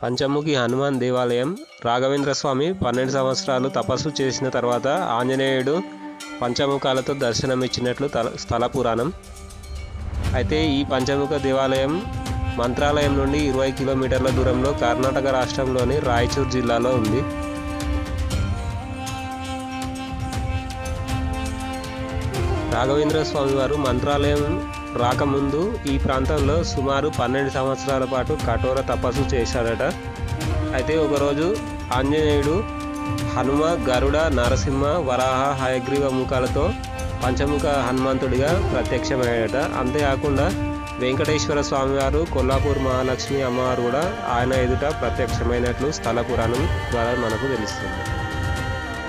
పంచముఖి హనుమాన్ దేవాలయం రాఘవేంద్ర స్వామి 12 సంవత్సరాలు తపస్సు చేసిన తర్వాత ఆంజనేయుడు పంచముఖాలతో దర్శనమిచ్చినట్లు స్థల పురాణం. అయితే ఈ పంచముఖ దేవాలయం మంత్రాలయం నుండి 20 కిలోమీటర్ల దూరంలో కర్ణాటక రాష్ట్రంలోని రాయచూర్ జిల్లాలో ఉంది. రాఘవేంద్ర స్వామి వారు మంత్రాలయం రాకముందు ఈ ప్రాంతంలో సుమారు 12 సంవత్సరాల పాటు కఠోర తపస్సు చేశాడట. అయితే ఒకరోజు ఆంజనేయుడు హనుమ, గరుడ, నరసింహ, వరాహ, హయగ్రీవ ముఖాలతో పంచముఖ హనుమంతుడిగా ప్రత్యక్షమయ్యాడట. అంతేకాకుండా వెంకటేశ్వర స్వామివారు, కొల్లాపూర్ మహాలక్ష్మి అమ్మవారు కూడా ఆయన ఎదుట ప్రత్యక్షమైనట్లు స్థల పురాణం ద్వారా మనకు తెలుస్తుంది.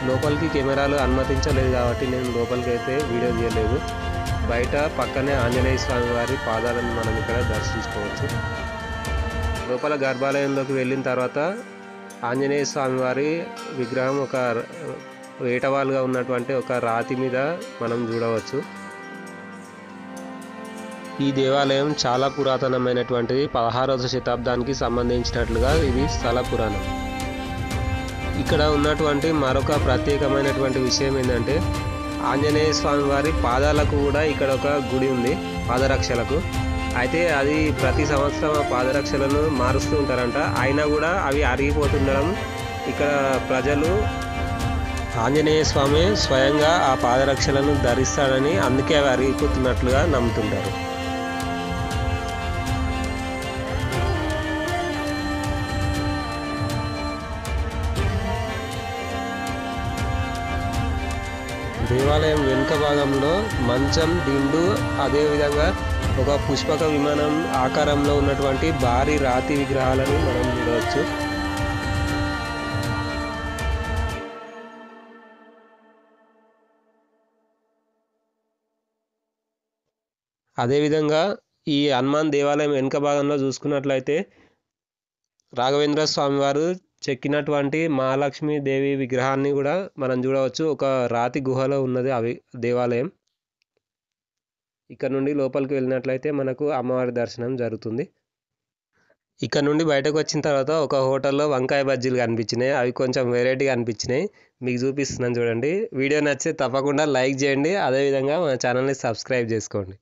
లోపలికి కెమెరాలు అనుమతించలేదు కాబట్టి నేను లోపలికి అయితే వీడియో తీయలేదు. బయట పక్కనే ఆంజనేయ స్వామి వారి పాదాలను మనం ఇక్కడ దర్శించుకోవచ్చు. లోపల గర్భాలయంలోకి వెళ్ళిన తర్వాత ఆంజనేయ స్వామి వారి విగ్రహం ఒక ఏటవాలుగా ఉన్నటువంటి ఒక రాతి మీద మనం చూడవచ్చు. ఈ దేవాలయం చాలా పురాతనమైనటువంటిది. 16వ శతాబ్దానికి సంబంధించినట్లుగా ఇది స్థల పురాణం. ఇక్కడ ఉన్నటువంటి మరొక ప్రత్యేకమైనటువంటి విషయం ఏంటంటే ఆంజనేయ స్వామి వారి పాదాలకు కూడా ఇక్కడ ఒక గుడి ఉంది, పాదరక్షలకు. అయితే అది ప్రతి సంవత్సరం ఆ పాదరక్షలను మారుస్తూ ఉంటారంట. అయినా కూడా అవి అరిగిపోతుండడం ఇక్కడ ప్రజలు ఆంజనేయ స్వామి స్వయంగా ఆ పాదరక్షలను ధరిస్తాడని, అందుకే అవి అరిగిపోతున్నట్లుగా నమ్ముతుంటారు. దేవాలయం వెనుక భాగంలో మంచం, దిండు, అదేవిధంగా ఒక పుష్పక విమానం ఆకారంలో ఉన్నటువంటి భారీ రాతి విగ్రహాలను మనం చూడవచ్చు. అదేవిధంగా ఈ హనుమాన్ దేవాలయం వెనుక భాగంలో చూసుకున్నట్లయితే రాఘవేంద్ర స్వామి వారు చెక్కినటువంటి మహాలక్ష్మి దేవి విగ్రహాన్ని కూడా మనం చూడవచ్చు. ఒక రాతి గుహలో ఉన్నది అవి దేవాలయం. ఇక్కడ నుండి లోపలికి వెళ్ళినట్లయితే మనకు అమ్మవారి దర్శనం జరుగుతుంది. ఇక్కడ నుండి బయటకు వచ్చిన తర్వాత ఒక హోటల్లో వంకాయ బజ్జీలు కనిపించినాయి. అవి కొంచెం వెరైటీగా అనిపించినాయి, మీకు చూపిస్తున్నాను చూడండి. వీడియో నచ్చితే తప్పకుండా లైక్ చేయండి. అదేవిధంగా మన ఛానల్ని సబ్స్క్రైబ్ చేసుకోండి.